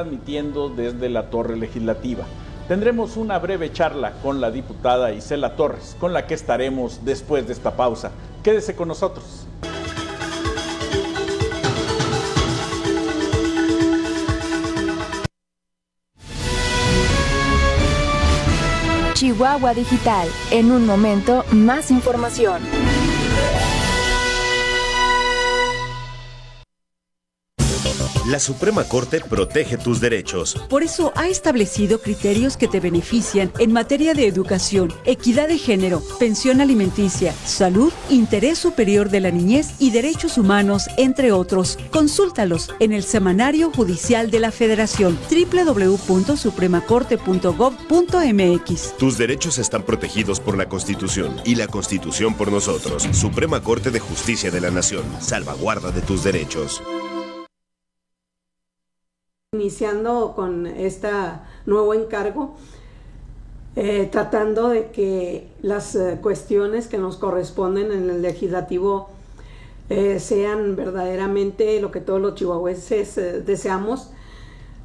Transmitiendo desde la Torre Legislativa. Tendremos una breve charla con la diputada Isela Torres, con la que estaremos después de esta pausa. Quédese con nosotros. Chihuahua Digital. En un momento, más información. La Suprema Corte protege tus derechos. Por eso ha establecido criterios que te benefician en materia de educación, equidad de género, pensión alimenticia, salud, interés superior de la niñez y derechos humanos, entre otros. Consúltalos en el Semanario Judicial de la Federación, www.supremacorte.gov.mx. Tus derechos están protegidos por la Constitución y la Constitución por nosotros. Suprema Corte de Justicia de la Nación, salvaguarda de tus derechos. Iniciando con este nuevo encargo, tratando de que las cuestiones que nos corresponden en el legislativo sean verdaderamente lo que todos los chihuahuenses deseamos,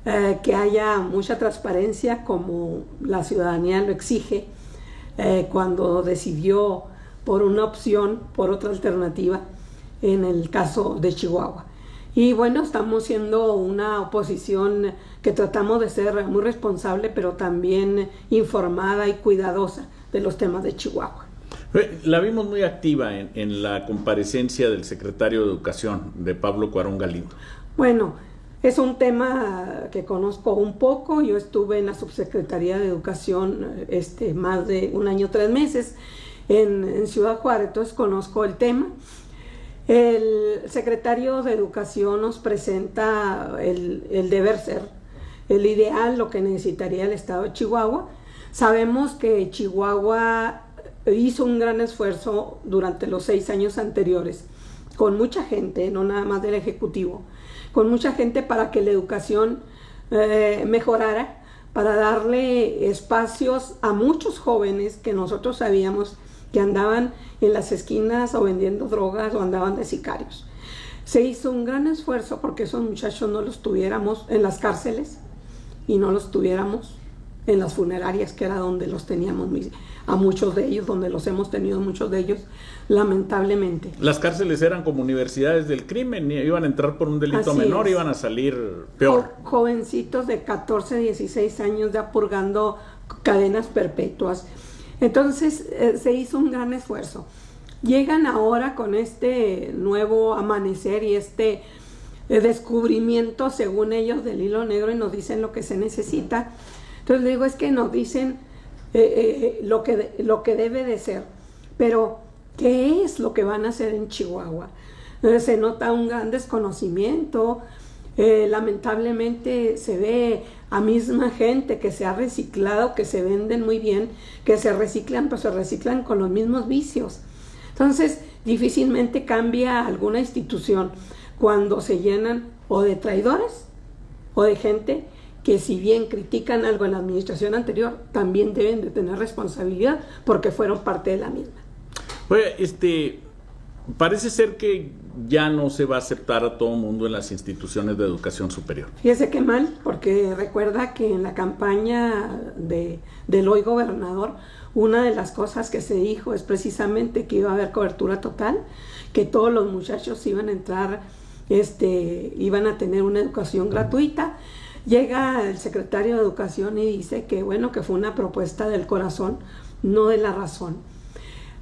que haya mucha transparencia como la ciudadanía lo exige cuando decidió por una opción, por otra alternativa en el caso de Chihuahua. Y bueno, estamos siendo una oposición que tratamos de ser muy responsable, pero también informada y cuidadosa de los temas de Chihuahua. La vimos muy activa en la comparecencia del secretario de Educación, de Pablo Cuarón Galindo. Bueno, es un tema que conozco un poco. Yo estuve en la Subsecretaría de Educación más de 1 año 3 meses en Ciudad Juárez, entonces conozco el tema. El secretario de Educación nos presenta el deber ser, el ideal, lo que necesitaría el Estado de Chihuahua. Sabemos que Chihuahua hizo un gran esfuerzo durante los 6 años anteriores, con mucha gente, no nada más del Ejecutivo, con mucha gente para que la educación mejorara, para darle espacios a muchos jóvenes que nosotros sabíamos que andaban en las esquinas o vendiendo drogas o andaban de sicarios. Se hizo un gran esfuerzo porque esos muchachos no los tuviéramos en las cárceles y no los tuviéramos en las funerarias, que era donde los teníamos a muchos de ellos, donde los hemos tenido muchos de ellos, lamentablemente. Las cárceles eran como universidades del crimen, iban a entrar por un delito Así menor, es. Iban a salir peor. Jovencitos de 14, 16 años ya purgando cadenas perpetuas. Entonces se hizo un gran esfuerzo. Llegan ahora con este nuevo amanecer y descubrimiento, según ellos, del hilo negro, y nos dicen lo que se necesita. Entonces digo, es que nos dicen lo que debe de ser, pero ¿qué es lo que van a hacer en Chihuahua? Se nota un gran desconocimiento. Lamentablemente se ve a misma gente que se ha reciclado, que se venden muy bien, que se reciclan, pero se reciclan con los mismos vicios. Entonces difícilmente cambia alguna institución cuando se llenan o de traidores o de gente que, si bien critican algo en la administración anterior, también deben de tener responsabilidad porque fueron parte de la misma. Oye, parece ser que ya no se va a aceptar a todo mundo en las instituciones de educación superior. Fíjese qué mal, porque recuerda que en la campaña del hoy gobernador, una de las cosas que se dijo es precisamente que iba a haber cobertura total, que todos los muchachos iban a entrar, iban a tener una educación gratuita. Llega el secretario de Educación y dice que bueno, que fue una propuesta del corazón, no de la razón.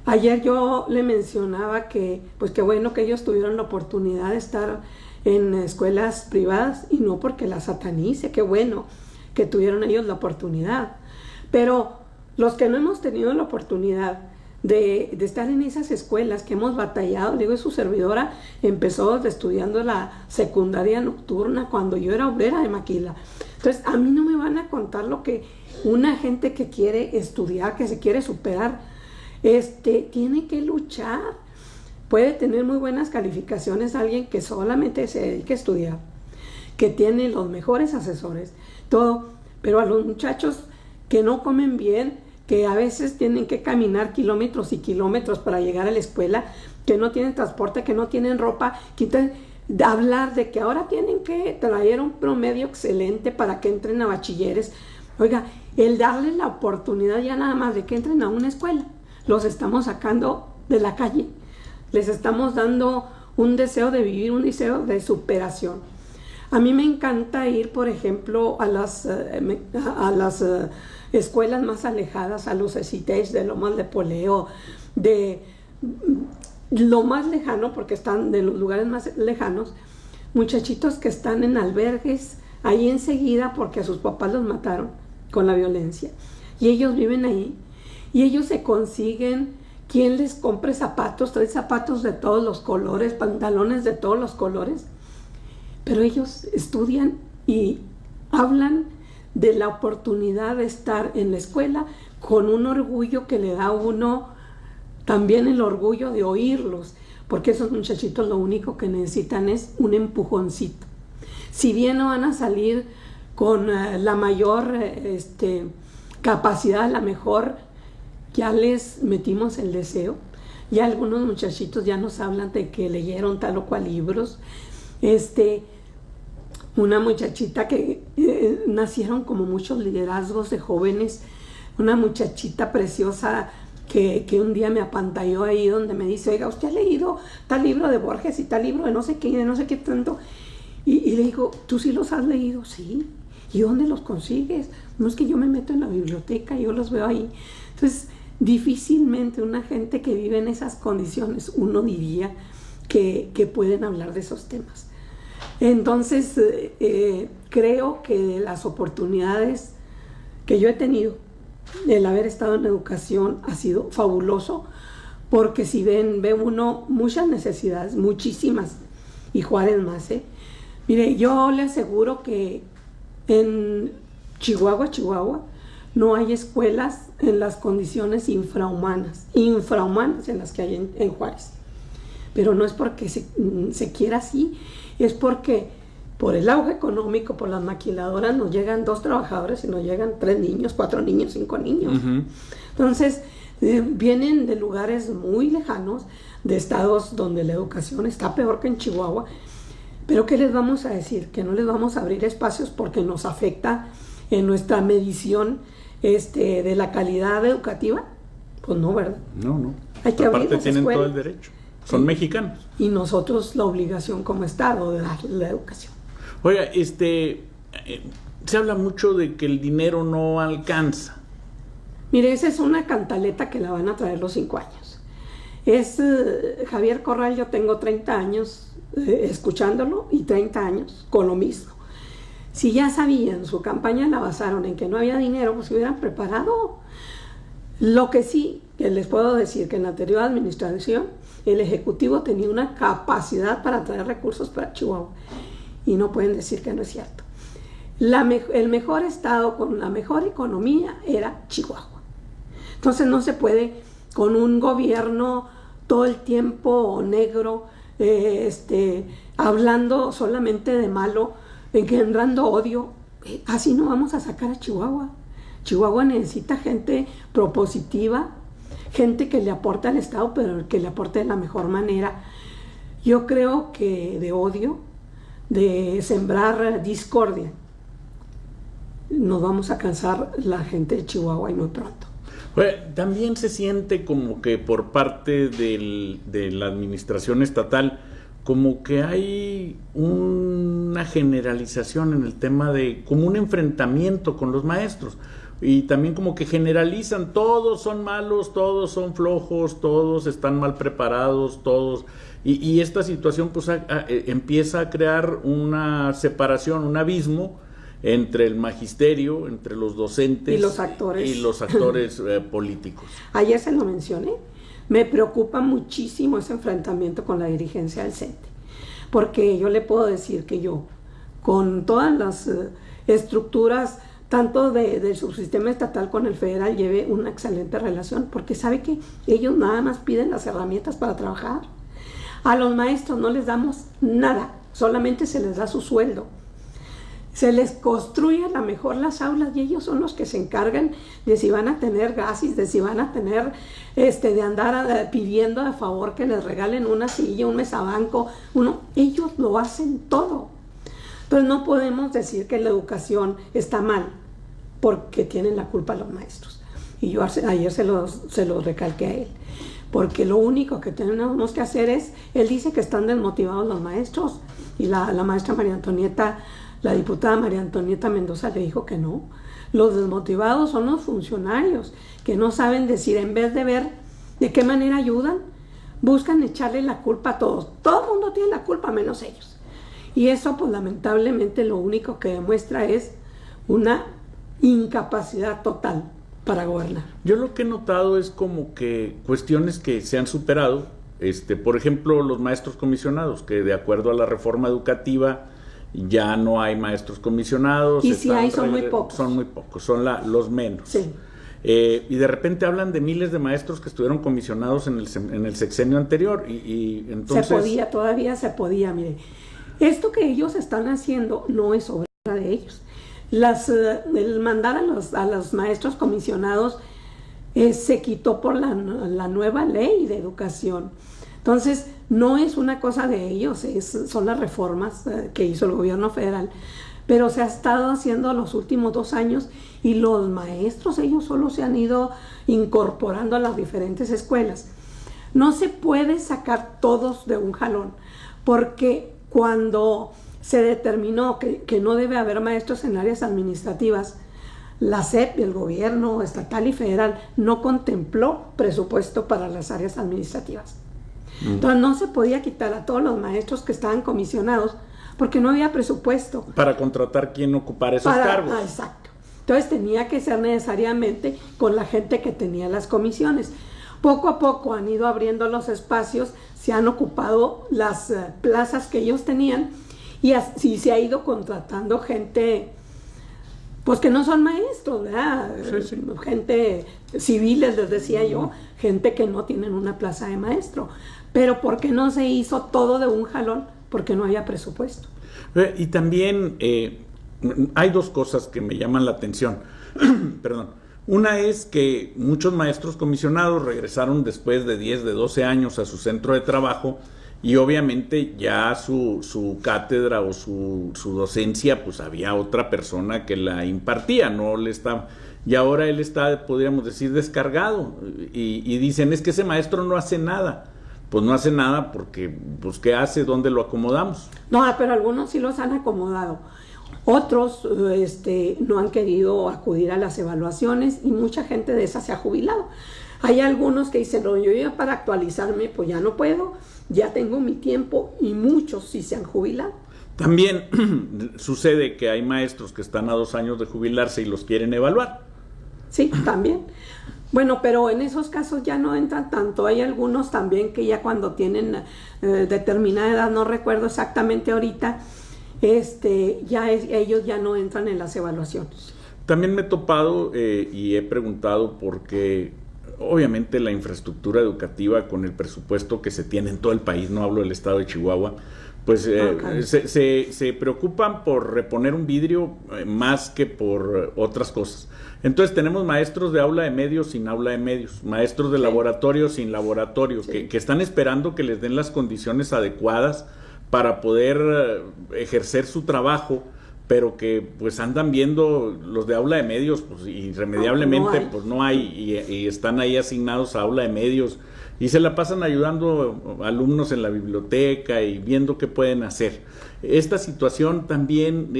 Ayer yo le mencionaba que, pues qué bueno que ellos tuvieron la oportunidad de estar en escuelas privadas y no porque las satanice, qué bueno que tuvieron ellos la oportunidad. Pero los que no hemos tenido la oportunidad de estar en esas escuelas que hemos batallado, digo, su servidora empezó estudiando la secundaria nocturna cuando yo era obrera de maquila. Entonces, a mí no me van a contar lo que una gente que quiere estudiar, que se quiere superar, tiene que luchar. Puede tener muy buenas calificaciones alguien que solamente se dedique a estudiar, que tiene los mejores asesores, todo, pero a los muchachos que no comen bien, que a veces tienen que caminar kilómetros y kilómetros para llegar a la escuela, que no tienen transporte, que no tienen ropa, que de hablar de que ahora tienen que traer un promedio excelente para que entren a bachilleres. Oiga, el darle la oportunidad ya nada más de que entren a una escuela, los estamos sacando de la calle, les estamos dando un deseo de vivir, un deseo de superación. A mí me encanta ir, por ejemplo, a las escuelas más alejadas, a los CITES de Lomas de Poleo, de lo más lejano, porque están de los lugares más lejanos, muchachitos que están en albergues ahí enseguida porque a sus papás los mataron con la violencia, y ellos viven ahí, y ellos se consiguen quien les compre zapatos, trae zapatos de todos los colores, pantalones de todos los colores, pero ellos estudian y hablan de la oportunidad de estar en la escuela con un orgullo que le da a uno también el orgullo de oírlos, porque esos muchachitos lo único que necesitan es un empujoncito. Si bien no van a salir con la mayor capacidad, la mejor, ya les metimos el deseo. Ya algunos muchachitos ya nos hablan de que leyeron tal o cual libros. Una muchachita que nacieron como muchos liderazgos de jóvenes, una muchachita preciosa que un día me apantalló ahí donde me dice, oiga, ¿usted ha leído tal libro de Borges y tal libro de no sé qué tanto? Y le digo, ¿tú sí los has leído? Sí. ¿Y dónde los consigues? No, es que yo me meto en la biblioteca y yo los veo ahí. Entonces, difícilmente una gente que vive en esas condiciones, uno diría que pueden hablar de esos temas. Entonces, creo que las oportunidades que yo he tenido, el haber estado en educación, ha sido fabuloso, porque si ve uno muchas necesidades, muchísimas, y Juárez más, Mire, yo le aseguro que en Chihuahua, no hay escuelas en las condiciones infrahumanas en las que hay en Juárez. Pero no es porque se quiera así, es porque por el auge económico, por las maquiladoras, nos llegan 2 trabajadores y nos llegan 3 niños, 4 niños, 5 niños. Uh-huh. Entonces, vienen de lugares muy lejanos, de estados donde la educación está peor que en Chihuahua. Pero ¿qué les vamos a decir? ¿Que no les vamos a abrir espacios porque nos afecta en nuestra medición de la calidad educativa? Pues no, ¿verdad? No. Hay que abrir las tienen escuelas. todo el derecho. Son mexicanos. Y nosotros la obligación como Estado de darles la educación. Oiga, se habla mucho de que el dinero no alcanza. Mire, esa es una cantaleta que la van a traer los 5 años. Javier Corral, yo tengo 30 años escuchándolo y 30 años con lo mismo. Si ya sabían, su campaña la basaron en que no había dinero, pues se hubieran preparado. Lo que sí, que les puedo decir que en la anterior administración el Ejecutivo tenía una capacidad para traer recursos para Chihuahua, y no pueden decir que no es cierto. El mejor estado con la mejor economía era Chihuahua. Entonces no se puede con un gobierno todo el tiempo negro, hablando solamente de malo, engendrando odio. Así no vamos a sacar a Chihuahua. Chihuahua necesita gente propositiva, gente que le aporte al Estado, pero que le aporte de la mejor manera. Yo creo que de odio, de sembrar discordia, nos vamos a cansar la gente de Chihuahua y muy pronto. Bueno, también se siente como que por parte de la administración estatal, como que hay una generalización en el tema de, como un enfrentamiento con los maestros. Y también como que generalizan, todos son malos, todos son flojos, todos están mal preparados, todos. Y esta situación pues empieza a crear una separación, un abismo entre el magisterio, entre los docentes y los actores, políticos. Ayer se lo mencioné. Me preocupa muchísimo ese enfrentamiento con la dirigencia del CENTE, porque yo le puedo decir que yo, con todas las estructuras, tanto del subsistema estatal con el federal, lleve una excelente relación, porque sabe que ellos nada más piden las herramientas para trabajar. A los maestros no les damos nada, solamente se les da su sueldo. Se les construye a lo mejor las aulas y ellos son los que se encargan de si van a tener gases, de si van a tener, de andar pidiendo de favor que les regalen una silla, un mesabanco, ellos lo hacen todo. Entonces no podemos decir que la educación está mal porque tienen la culpa los maestros. Y yo ayer se los recalqué a él. Porque lo único que tenemos que hacer es, él dice que están desmotivados los maestros, y la maestra María Antonieta, la diputada María Antonieta Mendoza le dijo que no. Los desmotivados son los funcionarios, que no saben decir, en vez de ver de qué manera ayudan, buscan echarle la culpa a todos. Todo el mundo tiene la culpa, menos ellos. Y eso, pues lamentablemente, lo único que demuestra es una incapacidad total para gobernar. Yo lo que he notado es como que cuestiones que se han superado, por ejemplo, los maestros comisionados, que de acuerdo a la reforma educativa ya no hay maestros comisionados. Y si hay, son muy pocos. Son muy pocos, son los menos. Sí. Y de repente hablan de miles de maestros que estuvieron comisionados en el sexenio anterior. Y entonces... Todavía se podía, mire. Esto que ellos están haciendo no es obra de ellos. El mandar a los maestros comisionados se quitó por la nueva ley de educación. Entonces, no es una cosa de ellos, son las reformas que hizo el gobierno federal, pero se ha estado haciendo los últimos 2 años y los maestros, ellos solo se han ido incorporando a las diferentes escuelas. No se puede sacar todos de un jalón, porque cuando se determinó que no debe haber maestros en áreas administrativas, la SEP, el gobierno estatal y federal, no contempló presupuesto para las áreas administrativas. Entonces no se podía quitar a todos los maestros que estaban comisionados porque no había presupuesto. Para contratar quien ocupara esos cargos. Exacto. Entonces tenía que ser necesariamente con la gente que tenía las comisiones. Poco a poco han ido abriendo los espacios, se han ocupado las plazas que ellos tenían y así se ha ido contratando gente, pues que no son maestros, ¿verdad? Sí. Gente civiles, les decía yo, gente que no tienen una plaza de maestro. Pero ¿por qué no se hizo todo de un jalón? Porque no había presupuesto. Y también hay 2 cosas que me llaman la atención. Perdón. Una es que muchos maestros comisionados regresaron después de 10, de 12 años a su centro de trabajo y obviamente ya su cátedra o su docencia, pues había otra persona que la impartía, no le estaba... Y ahora él está, podríamos decir, descargado. Y dicen, es que ese maestro no hace nada. Pues no hace nada porque, pues, ¿qué hace? ¿Dónde lo acomodamos? No, pero algunos sí los han acomodado. Otros no han querido acudir a las evaluaciones y mucha gente de esas se ha jubilado. Hay algunos que dicen, no, yo ya para actualizarme, pues ya no puedo, ya tengo mi tiempo, y muchos sí se han jubilado. También sucede que hay maestros que están a 2 años de jubilarse y los quieren evaluar. Sí, también. Bueno, pero en esos casos ya no entran tanto. Hay algunos también que ya cuando tienen determinada edad, no recuerdo exactamente ahorita, ellos ya no entran en las evaluaciones. También me he topado y he preguntado porque obviamente la infraestructura educativa con el presupuesto que se tiene en todo el país, no hablo del estado de Chihuahua, pues se preocupan por reponer un vidrio más que por otras cosas. Entonces tenemos maestros de aula de medios sin aula de medios, maestros de laboratorio sin laboratorio, que están esperando que les den las condiciones adecuadas para poder ejercer su trabajo, pero que pues andan viendo los de aula de medios, pues irremediablemente pues no hay, y están ahí asignados a aula de medios y se la pasan ayudando a alumnos en la biblioteca y viendo qué pueden hacer. Esta situación también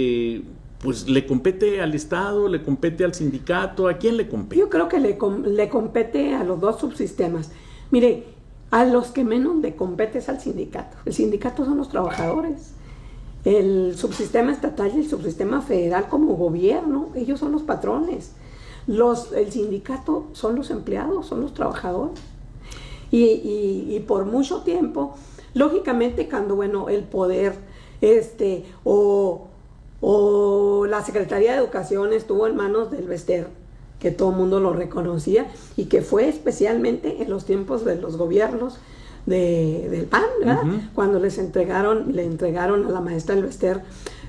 pues le compete al Estado, le compete al sindicato, ¿a quién le compete? Yo creo que le compete a los 2 subsistemas. Mire, a los que menos le compete es al sindicato. El sindicato son los trabajadores. El subsistema estatal y el subsistema federal como gobierno, ellos son los patrones. El sindicato son los empleados, son los trabajadores. Y por mucho tiempo, lógicamente cuando el poder o la Secretaría de Educación estuvo en manos del Bester, que todo el mundo lo reconocía, y que fue especialmente en los tiempos de los gobiernos del PAN, ¿verdad? Cuando le entregaron a la maestra del Bester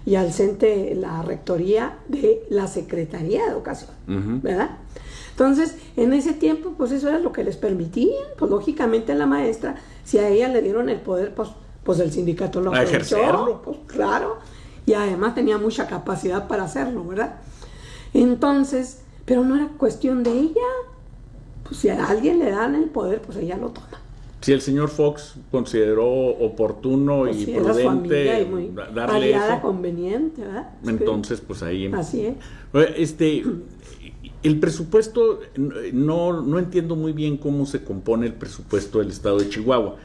y al CENTE la rectoría de la Secretaría de Educación, ¿verdad? Entonces, en ese tiempo, pues eso era lo que les permitían, pues lógicamente la maestra, si a ella le dieron el poder, pues el sindicato lo aprovechó, ejercerlo. pues claro, y además tenía mucha capacidad para hacerlo, ¿verdad? Entonces, pero no era cuestión de ella, pues si a alguien le dan el poder, pues ella lo toma. Si el señor Fox consideró oportuno Pues y sí, era su amiga y prudente muy darle aliada, eso, conveniente, ¿verdad? entonces pues ahí... Así es. El presupuesto, no entiendo muy bien cómo se compone el presupuesto del estado de Chihuahua.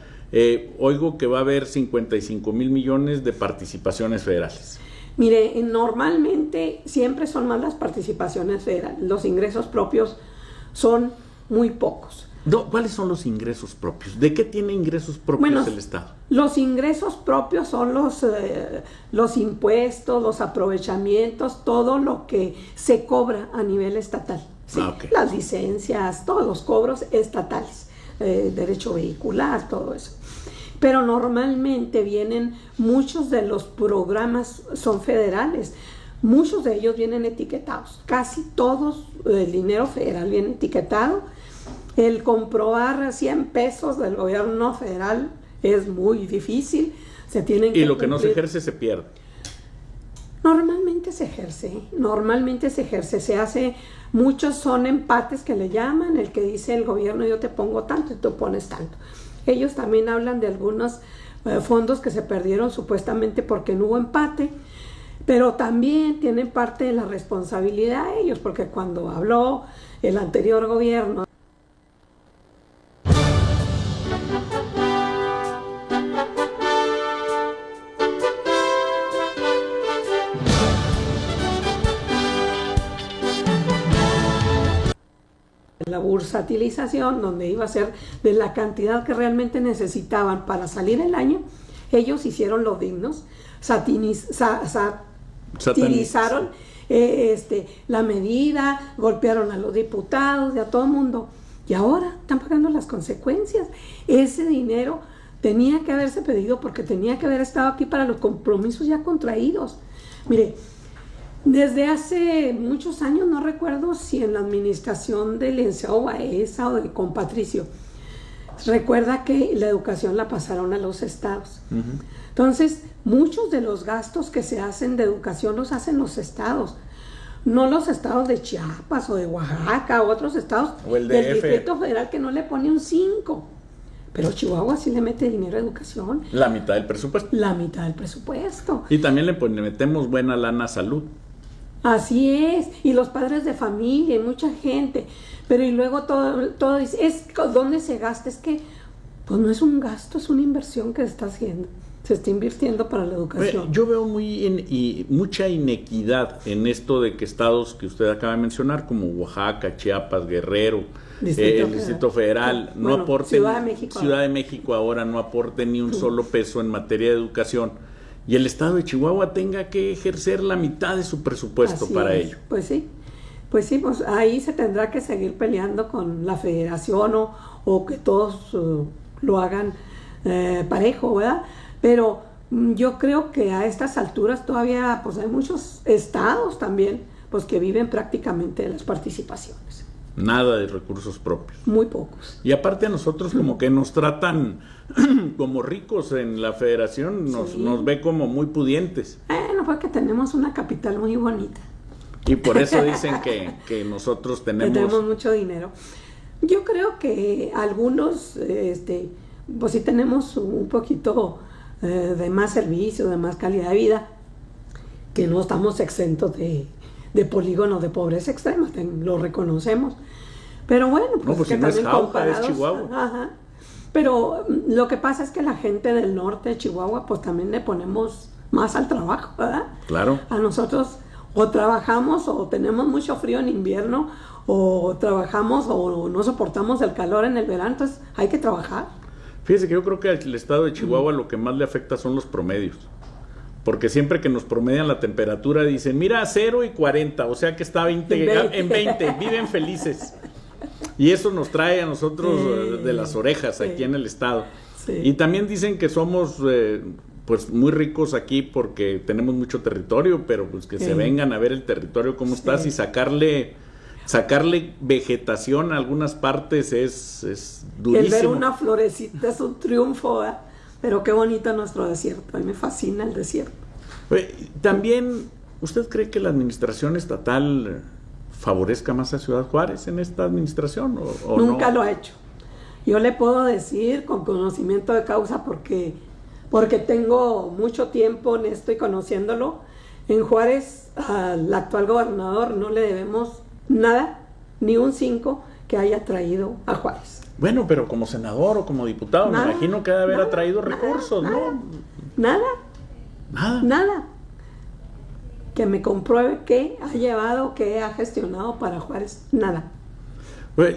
Oigo que va a haber 55 mil millones de participaciones federales. Mire, normalmente siempre son más las participaciones federales. Los ingresos propios son muy pocos. ¿Cuáles son los ingresos propios? ¿De qué tiene ingresos propios el Estado? Los ingresos propios son los impuestos, los aprovechamientos, todo lo que se cobra a nivel estatal. ¿Sí? Okay. Las licencias, todos los cobros estatales, derecho vehicular, todo eso. Pero normalmente vienen, muchos de los programas son federales, muchos de ellos vienen etiquetados, casi todos el dinero federal viene etiquetado. El comprobar 100 pesos del gobierno federal es muy difícil, se tienen que y lo que cumplir. no se ejerce se pierde. Normalmente se ejerce, se hace, muchos son empates que le llaman, el que dice el gobierno yo te pongo tanto y tú pones tanto. Ellos también hablan de algunos fondos que se perdieron supuestamente porque no hubo empate, pero también tienen parte de la responsabilidad ellos, porque cuando habló el anterior gobierno la bursatilización, donde iba a ser de la cantidad que realmente necesitaban para salir el año, ellos hicieron los dignos, satirizaron la medida, golpearon a los diputados y a todo el mundo, y ahora están pagando las consecuencias. Ese dinero tenía que haberse pedido porque tenía que haber estado aquí para los compromisos ya contraídos. Mire, desde hace muchos años, no recuerdo si en la administración del licenciado Baeza o con Patricio, recuerda que la educación la pasaron a los estados. Entonces, muchos de los gastos que se hacen de educación los hacen los estados, no los estados de Chiapas o de Oaxaca o otros estados o el del DF. Distrito Federal que no le pone un 5. Pero Chihuahua sí le mete dinero a educación. La mitad del presupuesto. La mitad del presupuesto. Y también le metemos buena lana a salud. Así es, y los padres de familia y mucha gente, pero y luego todo dice, ¿dónde se gasta? Es que, pues no es un gasto, es una inversión que se está haciendo, se está invirtiendo para la educación. Yo veo mucha inequidad en esto de que estados que usted acaba de mencionar, como Oaxaca, Chiapas, Guerrero, el Distrito Federal, no aporten, Ciudad de México ahora no aporte ni un solo peso en materia de educación. Y el estado de Chihuahua tenga que ejercer la mitad de su presupuesto para ello. Pues sí, pues ahí se tendrá que seguir peleando con la federación o que todos lo hagan parejo, ¿verdad? Pero yo creo que a estas alturas todavía pues hay muchos estados también pues que viven prácticamente de las participaciones. Nada de recursos propios. Muy pocos. Y aparte a nosotros como que nos tratan como ricos en la federación, nos ve como muy pudientes. Bueno, porque tenemos una capital muy bonita. Y por eso dicen que nosotros tenemos mucho dinero. Yo creo que algunos, pues sí tenemos un poquito de más servicio, de más calidad de vida, que no estamos exentos de polígonos de pobreza extrema, lo reconocemos. Pero bueno, pues que si no también es Jauja, comparados, es Chihuahua. Ajá. Pero lo que pasa es que la gente del norte de Chihuahua, pues también le ponemos más al trabajo, ¿verdad? Claro. A nosotros o trabajamos o tenemos mucho frío en invierno, o trabajamos o no soportamos el calor en el verano, entonces hay que trabajar. Fíjese que yo creo que al estado de Chihuahua lo que más le afecta son los promedios. Porque siempre que nos promedian la temperatura dicen, mira, 0 y 40, o sea que está en 20, viven felices. Y eso nos trae a nosotros de las orejas aquí en el estado. Sí. Y también dicen que somos pues muy ricos aquí porque tenemos mucho territorio, pero pues que se vengan a ver el territorio cómo estás y sacarle vegetación a algunas partes es durísimo. El ver una florecita es un triunfo, ¿eh? Pero qué bonito nuestro desierto, a mí me fascina el desierto. También, ¿usted cree que la administración estatal favorezca más a Ciudad Juárez en esta administración o Nunca no? lo ha hecho. Yo le puedo decir con conocimiento de causa porque tengo mucho tiempo en esto y conociéndolo. En Juárez, al actual gobernador no le debemos nada, ni un 5 que haya traído a Juárez. Bueno, pero como senador o como diputado, Nada, me imagino que debe haber nada, atraído nada, recursos, ¿no? Nada. Que me compruebe que ha llevado, que ha gestionado para Juárez, nada.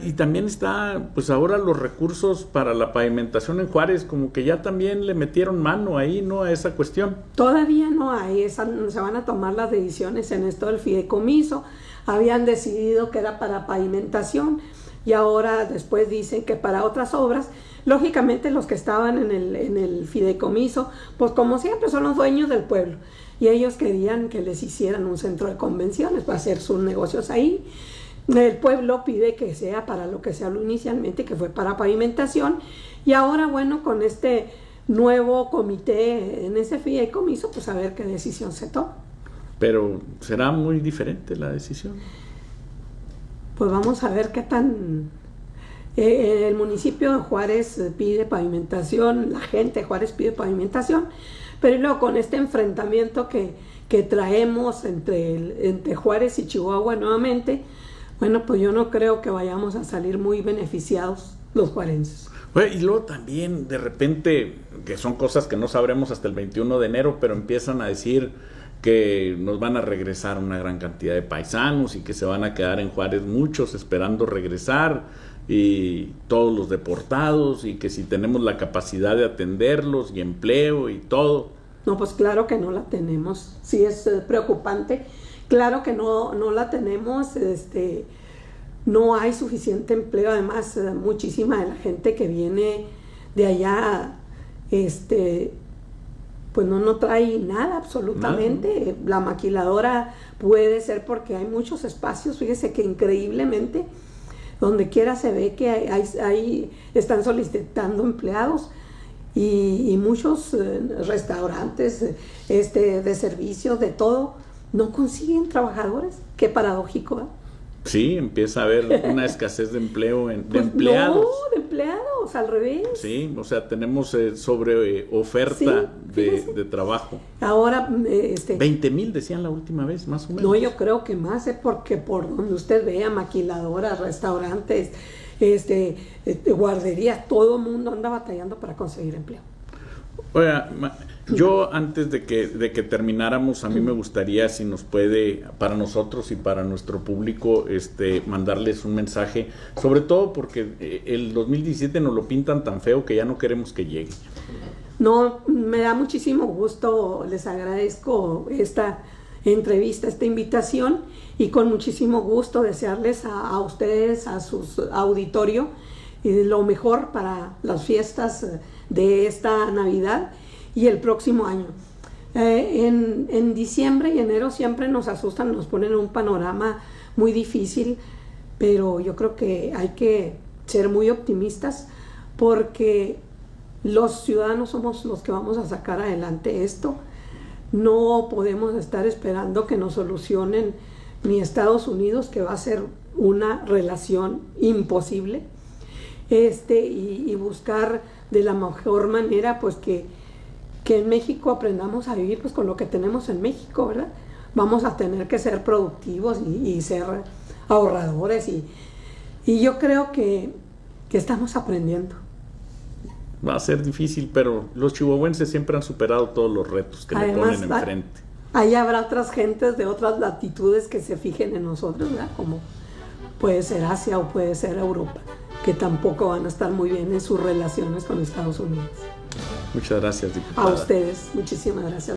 Y también está, pues ahora los recursos para la pavimentación en Juárez, como que ya también le metieron mano ahí, ¿no? A esa cuestión. Todavía no hay, se van a tomar las decisiones en esto del fideicomiso. Habían decidido que era para pavimentación y ahora después dicen que para otras obras. Lógicamente los que estaban en el fideicomiso, pues como siempre son los dueños del pueblo y ellos querían que les hicieran un centro de convenciones para hacer sus negocios ahí. El pueblo pide que sea para lo que se habló inicialmente, que fue para pavimentación, y ahora, bueno, con este nuevo comité en ese fideicomiso, pues a ver qué decisión se toma. Pero será muy diferente la decisión. Pues vamos a ver qué tan... el municipio de Juárez pide pavimentación, la gente de Juárez pide pavimentación, pero luego con este enfrentamiento que traemos entre Juárez y Chihuahua nuevamente, bueno, pues yo no creo que vayamos a salir muy beneficiados los juarenses. Y luego también, de repente, que son cosas que no sabremos hasta el 21 de enero, pero empiezan a decir que nos van a regresar una gran cantidad de paisanos y que se van a quedar en Juárez muchos esperando regresar, y todos los deportados, y que si tenemos la capacidad de atenderlos y empleo y todo. No, pues claro que no la tenemos. Sí es preocupante. Claro que no la tenemos, no hay suficiente empleo, además muchísima de la gente que viene de allá, pues no trae nada absolutamente. La maquiladora puede ser porque hay muchos espacios, fíjese que increíblemente, donde quiera se ve que hay están solicitando empleados. Y muchos restaurantes de servicios, de todo, no consiguen trabajadores. Qué paradójico, ¿eh? Sí, empieza a haber una escasez de empleo, de pues empleados. No, de empleados, al revés. Sí, o sea, tenemos sobre oferta de trabajo. Ahora, 20,000 decían la última vez, más o menos. No, yo creo que más, porque por donde usted vea, maquiladoras, restaurantes, guarderías, todo el mundo anda batallando para conseguir empleo. Oiga, yo antes de que termináramos, a mí me gustaría, si nos puede, para nosotros y para nuestro público, mandarles un mensaje, sobre todo porque el 2017 nos lo pintan tan feo que ya no queremos que llegue. No, me da muchísimo gusto, les agradezco esta entrevista, esta invitación, y con muchísimo gusto desearles a ustedes, a su auditorio, lo mejor para las fiestas de esta Navidad y el próximo año. En diciembre y enero siempre nos asustan, nos ponen un panorama muy difícil, pero yo creo que hay que ser muy optimistas porque los ciudadanos somos los que vamos a sacar adelante esto. No podemos estar esperando que nos solucionen ni Estados Unidos, que va a ser una relación imposible, y buscar de la mejor manera pues que en México aprendamos a vivir pues con lo que tenemos en México, ¿verdad? Vamos a tener que ser productivos y ser ahorradores, y yo creo que estamos aprendiendo. Va a ser difícil, pero los chihuahuenses siempre han superado todos los retos que le ponen enfrente. Ahí habrá otras gentes de otras latitudes que se fijen en nosotros, ¿verdad? Como puede ser Asia o puede ser Europa, que tampoco van a estar muy bien en sus relaciones con Estados Unidos. Muchas gracias, diputada. A ustedes, muchísimas gracias.